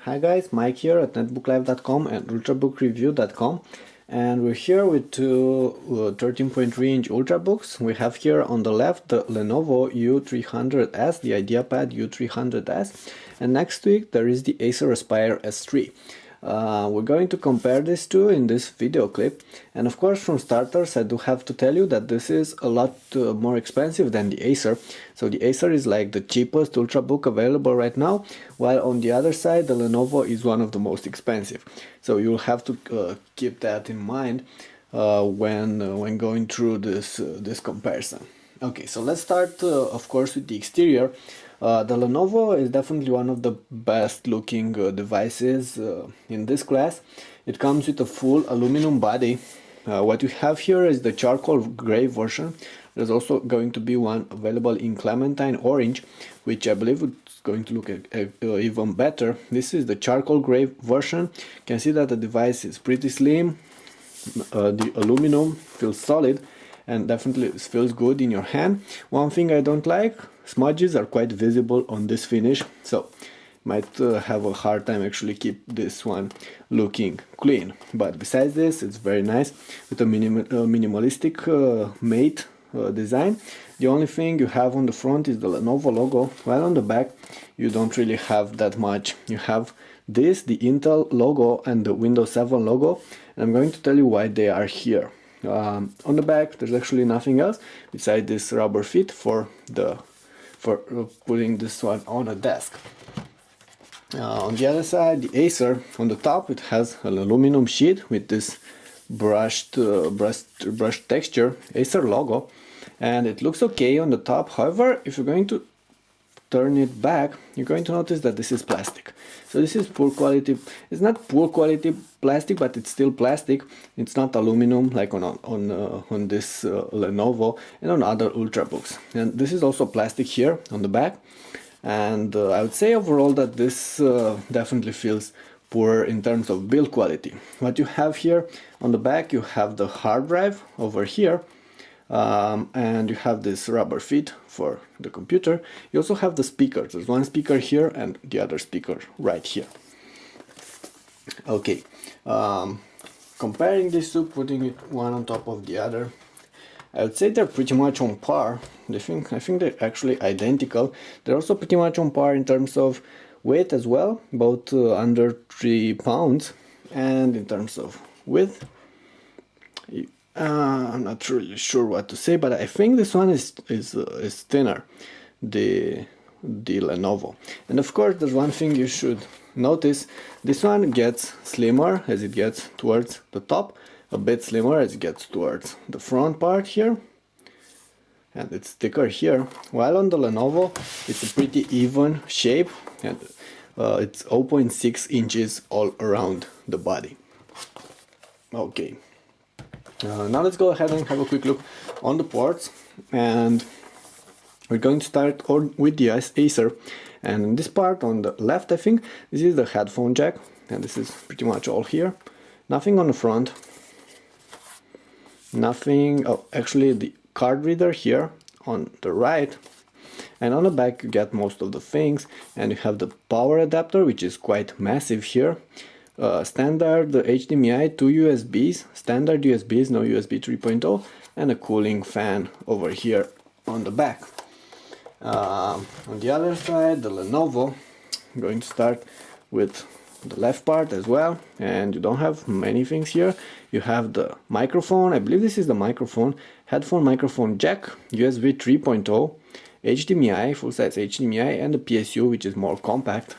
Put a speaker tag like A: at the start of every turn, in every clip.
A: Hi guys, Mike here at netbooklive.com and ultrabookreview.com, and we're here with two 13.3-inch ultrabooks. We have here on the left the Lenovo U300S, the Ideapad U300S, and next to it there is the Acer Aspire S3. We're going to compare these two in this video clip, and of course from starters I do have to tell you that this is a lot more expensive than the Acer. So the Acer is like the cheapest ultrabook available right now, while on the other side the Lenovo is one of the most expensive. So you'll have to keep that in mind when going through this comparison. Okay, so let's start of course with the exterior. The Lenovo is definitely one of the best looking devices in this class. It comes with a full aluminum body. What you have here is the charcoal gray version. There's also going to be one available in clementine orange, which I believe is going to look even better. This is the charcoal gray version. You can see that the device is pretty slim. The aluminum feels solid and definitely feels good in your hand. One thing I don't like, smudges are quite visible on this finish, so might have a hard time actually keep this one looking clean. But besides this, it's very nice with a minimalistic mate design. The only thing you have on the front is the Lenovo logo, while on the back you don't really have that much. You have this, the Intel logo and the Windows 7 logo, and I'm going to tell you why they are here. On the back there's actually nothing else besides this rubber feet for putting this one on a desk. On the other side, the Acer, on the top it has an aluminum sheet with this brushed texture, Acer logo, and it looks okay on the top. However, if you're going to turn it back, you're going to notice that this is plastic. So this is poor quality. It's not poor quality plastic, but it's still plastic. It's not aluminum like on this Lenovo and on other ultrabooks. And this is also plastic here on the back. And I would say overall that this definitely feels poor in terms of build quality. What you have here on the back, you have the hard drive over here. And you have this rubber feet for the computer. You also have the speakers. There's one speaker here and the other speaker right here. Okay, comparing these two, putting it one on top of the other, I would say they're pretty much on par. I think they're actually identical. They're also pretty much on par in terms of weight as well, both under 3 pounds, and in terms of width. I'm not really sure what to say, but I think this one is thinner, the Lenovo. And of course, there's one thing you should notice: this one gets slimmer as it gets towards the top, a bit slimmer as it gets towards the front part here, and it's thicker here. While on the Lenovo, it's a pretty even shape, and it's 0.6 inches all around the body. Okay. Now let's go ahead and have a quick look on the ports, and we're going to start with the Acer. And in this part on the left, I think this is the headphone jack, and this is pretty much all here. Nothing on the front, nothing. Oh, actually the card reader here on the right, and on the back you get most of the things, and you have the power adapter, which is quite massive here. Standard HDMI, 2 USBs, standard USBs, no USB 3.0, and a cooling fan over here on the back. On the other side, the Lenovo, I'm going to start with the left part as well, and you don't have many things here. You have the microphone, I believe this is the microphone, headphone microphone jack, USB 3.0, HDMI, full-size HDMI, and the PSU, which is more compact.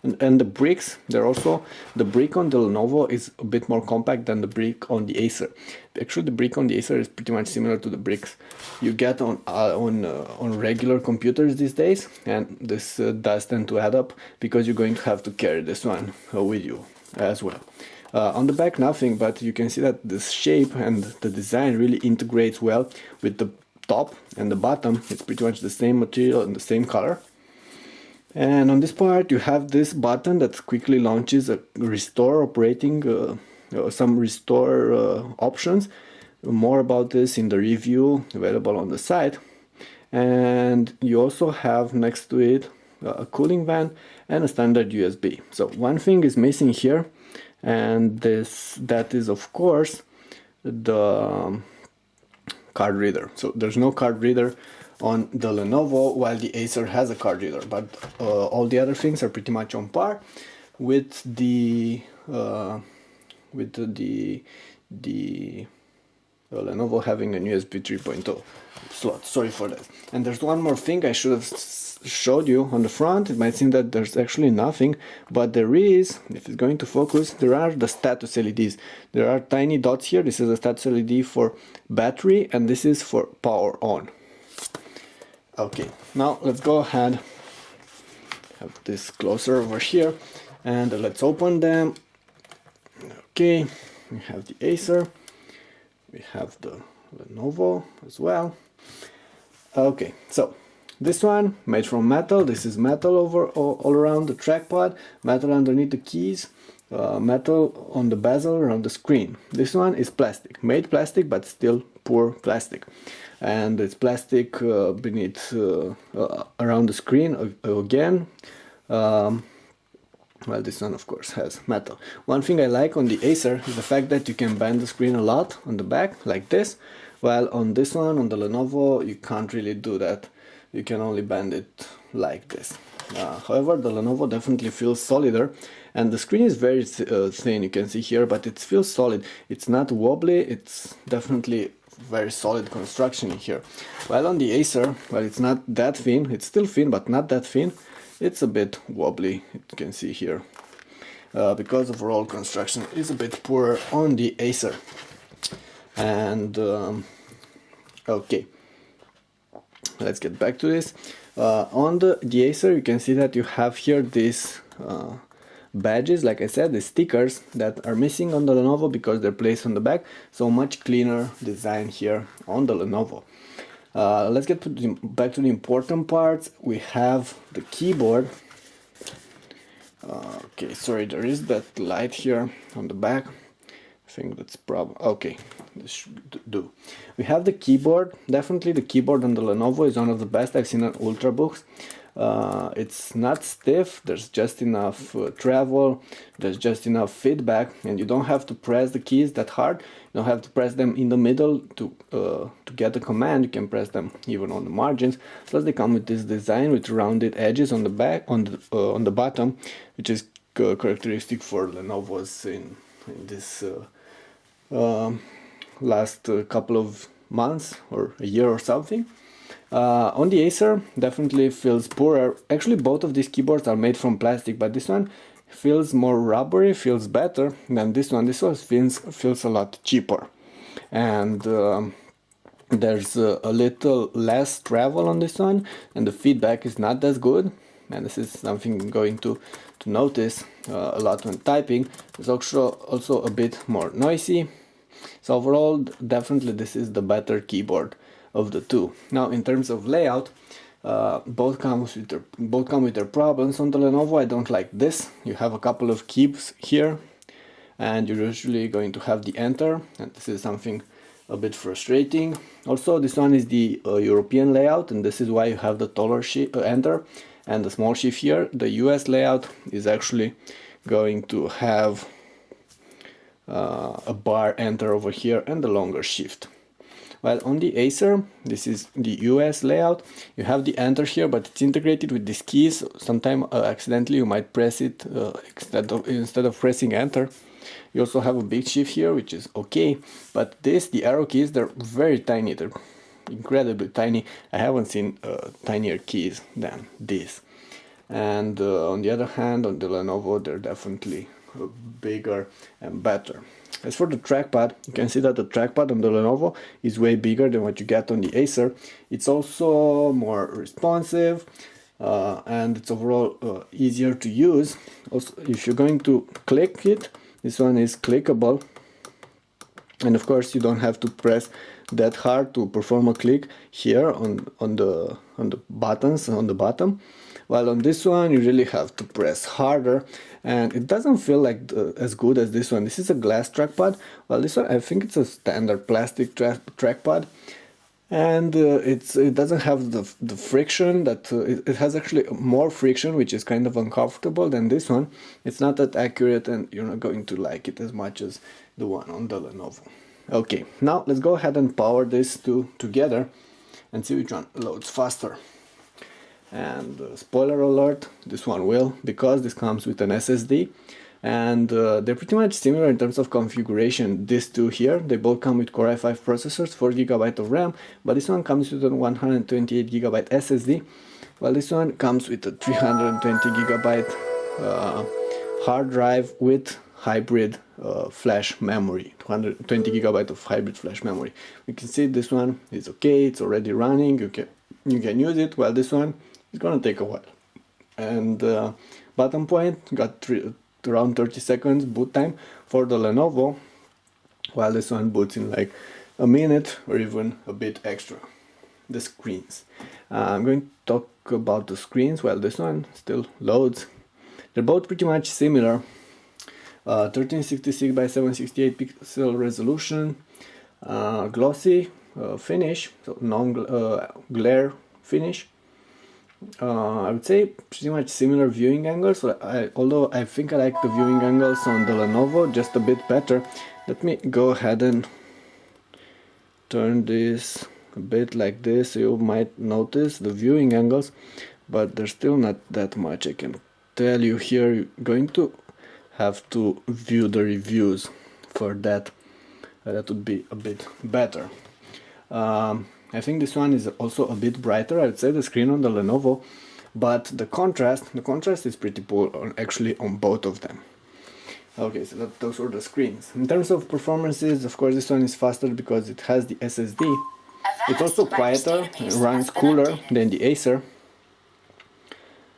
A: And the bricks, they're also, the brick on the Lenovo is a bit more compact than the brick on the Acer. Actually, the brick on the Acer is pretty much similar to the bricks you get on regular computers these days, and this does tend to add up because you're going to have to carry this one with you as well. On the back, nothing, but you can see that this shape and the design really integrates well with the top and the bottom. It's pretty much the same material and the same color. And on this part you have this button that quickly launches a restore operating, some restore options. More about this in the review available on the site. And you also have next to it a cooling vent, and a standard USB. So one thing is missing here, and that is of course the card reader. So there's no card reader on the Lenovo, while the Acer has a card reader, but all the other things are pretty much on par with the Lenovo having an USB 3.0 slot. Sorry for that. And there's one more thing I should have showed you on the front. It might seem that there's actually nothing, but there is. If it's going to focus, there are the status LEDs. There are tiny dots here. This is a status LED for battery, and this is for power on. Okay, now let's go ahead, have this closer over here, and let's open them. Okay, we have the Acer, we have the Lenovo as well. Okay, so this one made from metal. This is metal all around the trackpad, metal underneath the keys, metal on the bezel around the screen. This one is plastic, made plastic, but still poor plastic. And it's plastic beneath around the screen again. Well, this one of course has metal. One thing I like on the Acer is the fact that you can bend the screen a lot on the back like this, while on this one, on the Lenovo, you can't really do that. You can only bend it like this. However, the Lenovo definitely feels solider, and the screen is very thin, you can see here, but it feels solid. It's not wobbly, it's definitely very solid construction in here. While on the Acer, well, it's not that thin, it's still thin, but not that thin. It's a bit wobbly, you can see here, because overall construction is a bit poorer on the Acer. And okay, let's get back to this. On the Acer, you can see that you have here these badges, like I said, the stickers that are missing on the Lenovo because they're placed on the back. So much cleaner design here on the Lenovo. Let's get back to the important parts. We have the keyboard. Okay, sorry, there is that light here on the back. I think that's problem. Okay, this should do. We have the keyboard. Definitely the keyboard on the Lenovo is one of the best I've seen on ultrabooks. It's not stiff, there's just enough travel, there's just enough feedback, and you don't have to press the keys that hard. You don't have to press them in the middle to get a command. You can press them even on the margins. Plus they come with this design with rounded edges on the back, on the bottom, which is characteristic for Lenovo's in this last couple of months or a year or something. On the Acer, definitely feels poorer. Actually, both of these keyboards are made from plastic, but this one feels more rubbery, feels better than this one. This one feels a lot cheaper, and there's a little less travel on this one, and the feedback is not as good. And this is something I'm going to notice a lot when typing. It's also a bit more noisy. So overall, definitely this is the better keyboard of the two. Now, in terms of layout, both come with their problems. On the Lenovo, I don't like this. You have a couple of keys here, and you're usually going to have the enter, and this is something a bit frustrating. Also, this one is the European layout, and this is why you have the taller enter and the small shift here. The US layout is actually going to have a bar enter over here and the longer shift. While on the Acer, this is the US layout, you have the enter here, but it's integrated with these keys. Sometimes accidentally you might press it instead of pressing enter. You also have a big shift here, which is okay, but the arrow keys, they're very tiny, they're incredibly tiny. I haven't seen tinier keys than this. And on the other hand, on the Lenovo, they're definitely bigger and better. As for the trackpad, you can see that the trackpad on the Lenovo is way bigger than what you get on the Acer. It's also more responsive, and it's overall easier to use. Also, if you're going to click it, this one is clickable, and of course you don't have to press that hard to perform a click here on the buttons on the bottom. While on this one you really have to press harder, and it doesn't feel like as good as this one. This is a glass trackpad, while this one, I think it's a standard plastic trackpad. and it doesn't have the friction that it has actually more friction, which is kind of uncomfortable than this one. It's not that accurate, and you're not going to like it as much as the one on the Lenovo. Okay, now let's go ahead and power these two together and see which one loads faster. And spoiler alert, this one will, because this comes with an SSD, and they're pretty much similar in terms of configuration. These two here, they both come with Core i5 processors, 4 GB of RAM, but this one comes with a 128 GB SSD, while this one comes with a 320 GB hard drive with hybrid flash memory, 220 GB of hybrid flash memory. You can see this one is okay, it's already running, you can use it, while this one is gonna take a while. And bottom point, got around 30 seconds boot time for the Lenovo, while this one boots in like a minute or even a bit extra. The screens. I'm going to talk about the screens while this one still loads. They're both pretty much similar. 1366 by 768 pixel resolution, glossy finish, so non-glare finish. I would say pretty much similar viewing angles, although I think I like the viewing angles on the Lenovo just a bit better. Let me go ahead and turn this a bit like this, so you might notice the viewing angles, but there's still not that much. I can tell you here, you're going to have to view the reviews for that. That would be a bit better. I think this one is also a bit brighter, I would say, the screen on the Lenovo, but the contrast is pretty poor actually on both of them. Okay, so those are the screens. In terms of performances, of course, this one is faster because it has the SSD. It's also quieter, it runs cooler than the Acer.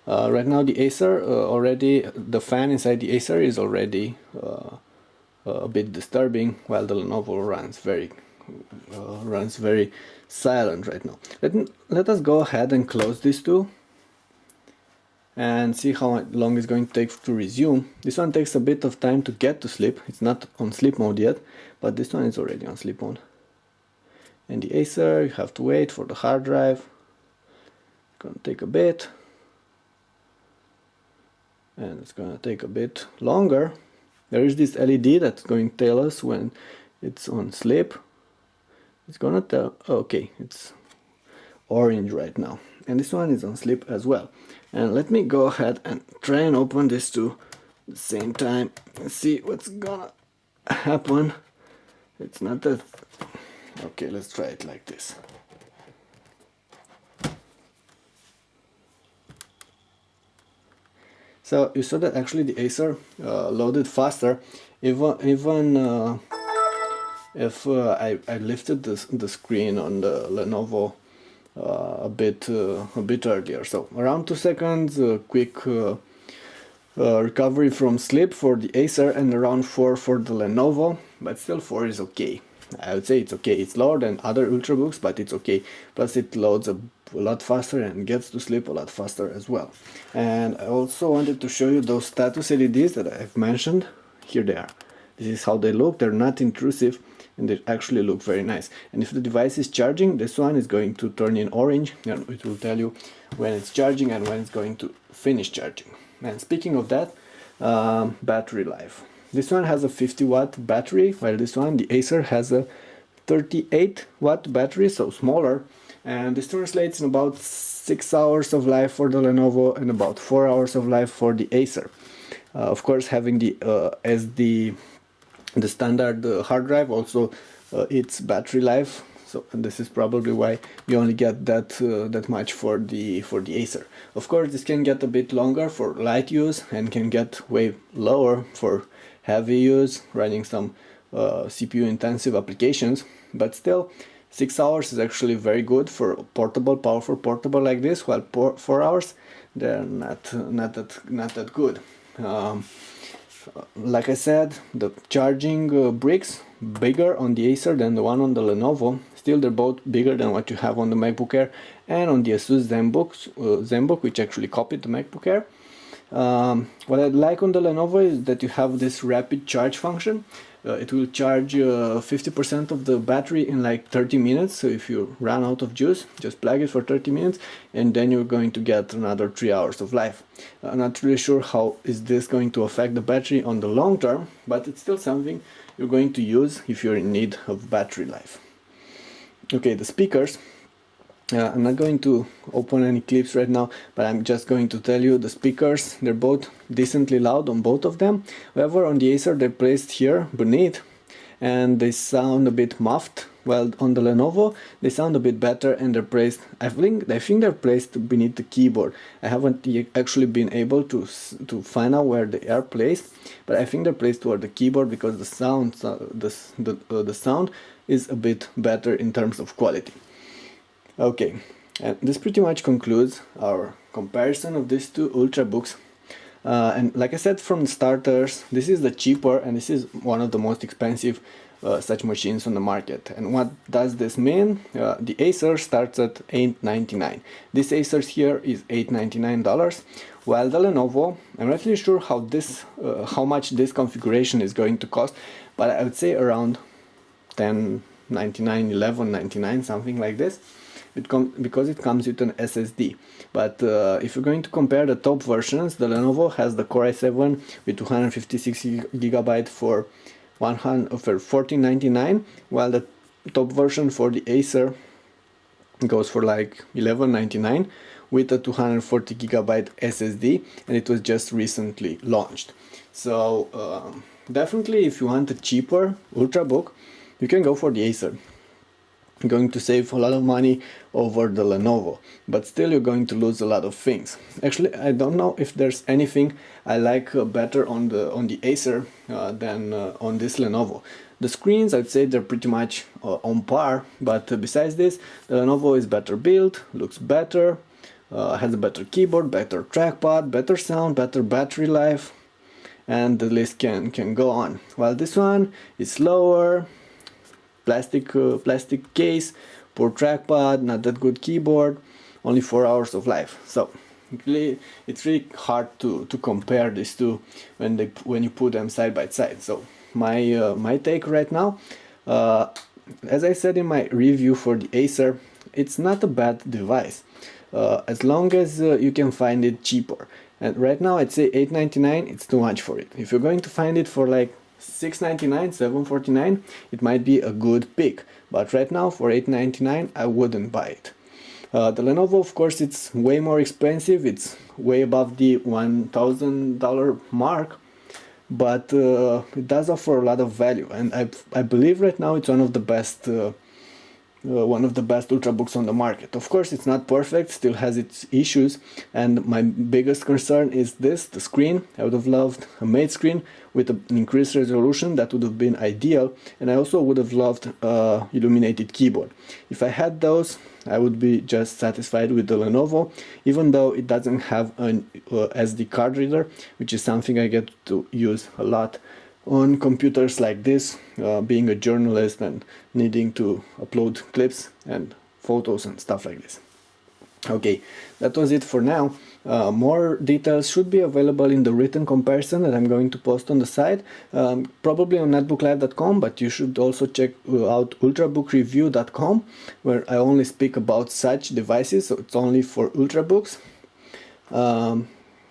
A: Right now the Acer already, the fan inside the Acer is already a bit disturbing, while the Lenovo runs very silent right now. Let us go ahead and close these two and see how long it's going to take to resume. This one takes a bit of time to get to sleep. It's not on sleep mode yet, but this one is already on sleep mode. And the Acer, you have to wait for the hard drive. It's gonna take a bit, and it's gonna take a bit longer. There is this LED that's going to tell us when it's on sleep. It's gonna tell, okay, it's orange right now, and this one is on sleep as well. And let me go ahead and try and open these two at the same time and see what's gonna happen. It's not that, okay, let's try it like this. So you saw that actually the Acer loaded faster, even if I lifted the screen on the Lenovo a bit earlier. So around 2 seconds, quick recovery from sleep for the Acer, and around 4 for the Lenovo, but still 4 is okay. I would say it's okay. It's lower than other ultrabooks, but it's okay. Plus it loads a lot faster and gets to sleep a lot faster as well. And I also wanted to show you those status LEDs that I've mentioned. Here they are. This is how they look. They're not intrusive, and they actually look very nice. And if the device is charging, this one is going to turn in orange, and it will tell you when it's charging and when it's going to finish charging. And speaking of that, battery life. This one has a 50-watt battery, while this one, the Acer, has a 38-watt battery, so smaller. And this translates in about 6 hours of life for the Lenovo and about 4 hours of life for the Acer. Of course, having the SD, the standard hard drive, also its battery life. So this is probably why you only get that much for the Acer. Of course, this can get a bit longer for light use and can get way lower for heavy use, running some CPU intensive applications. But still, 6 hours is actually very good for portable, powerful portable like this, while 4 hours, they're not that good. Like I said, the charging bricks bigger on the Acer than the one on the Lenovo. Still, they're both bigger than what you have on the MacBook Air and on the Asus ZenBook, which actually copied the MacBook Air. What I like on the Lenovo is that you have this rapid charge function. It will charge 50% of the battery in like 30 minutes. So if you run out of juice, just plug it for 30 minutes and then you're going to get another 3 hours of life. I'm not really sure how is this going to affect the battery on the long term, but it's still something you're going to use if you're in need of battery life. Okay, the speakers. I'm not going to open any clips right now, but I'm just going to tell you the speakers, they're both decently loud on both of them. However, on the Acer they're placed here beneath and they sound a bit muffled, while on the Lenovo they sound a bit better and they're placed, I think they're placed beneath the keyboard. I haven't actually been able to find out where they are placed, but I think they're placed toward the keyboard because the sound, the sound is a bit better in terms of quality. Okay, and this pretty much concludes our comparison of these two ultrabooks. And like I said from the starters, this is the cheaper and this is one of the most expensive such machines on the market. And what does this mean? The Acer starts at $899. This Acer here is $899, while the Lenovo, I'm not really sure how much this configuration is going to cost, but I would say around $10.99, $11.99, something like this. Because it comes with an SSD. But if you're going to compare the top versions, the Lenovo has the Core i7 with 256 GB for $14.99, while the top version for the Acer goes for like $11.99 with a 240 GB SSD, and it was just recently launched. So definitely if you want a cheaper ultrabook, you can go for the Acer. You're going to save a lot of money over the Lenovo, but still you're going to lose a lot of things. Actually, I don't know if there's anything I like better on the Acer than on this Lenovo. The screens, I'd say they're pretty much on par, but besides this, the Lenovo is better built, looks better, has a better keyboard, better trackpad, better sound, better battery life, and the list can go on. While this one is slower, plastic case, poor trackpad, not that good keyboard, only 4 hours of life. So it's really hard to compare these two when you put them side by side. So my take right now, as I said in my review for the Acer, it's not a bad device as long as you can find it cheaper. And right now I'd say $899, it's too much for it. If you're going to find it for like $699, $749, it might be a good pick, but right now for $899 I wouldn't buy it. The Lenovo, of course, it's way more expensive, it's way above the $1,000 mark, but it does offer a lot of value, and I believe right now it's one of the best ultrabooks on the market. Of course, it's not perfect, still has its issues, and my biggest concern is the screen. I would have loved a matte screen with an increased resolution, that would have been ideal, and I also would have loved illuminated keyboard. If I had those, I would be just satisfied with the Lenovo, even though it doesn't have an SD card reader, which is something I get to use a lot on computers like this, being a journalist and needing to upload clips and photos and stuff like this. Okay, that was it for now. More details should be available in the written comparison that I'm going to post on the site, probably on netbooklive.com, but you should also check out ultrabookreview.com, where I only speak about such devices, so it's only for ultrabooks.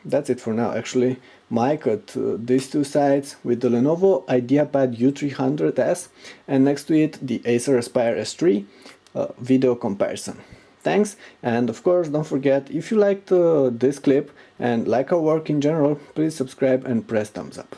A: That's it for now. Actually, Mike at these two sites with the Lenovo Ideapad U300S, and next to it the Acer Aspire S3 video comparison. Thanks, and of course don't forget, if you liked this clip and like our work in general, please subscribe and press thumbs up.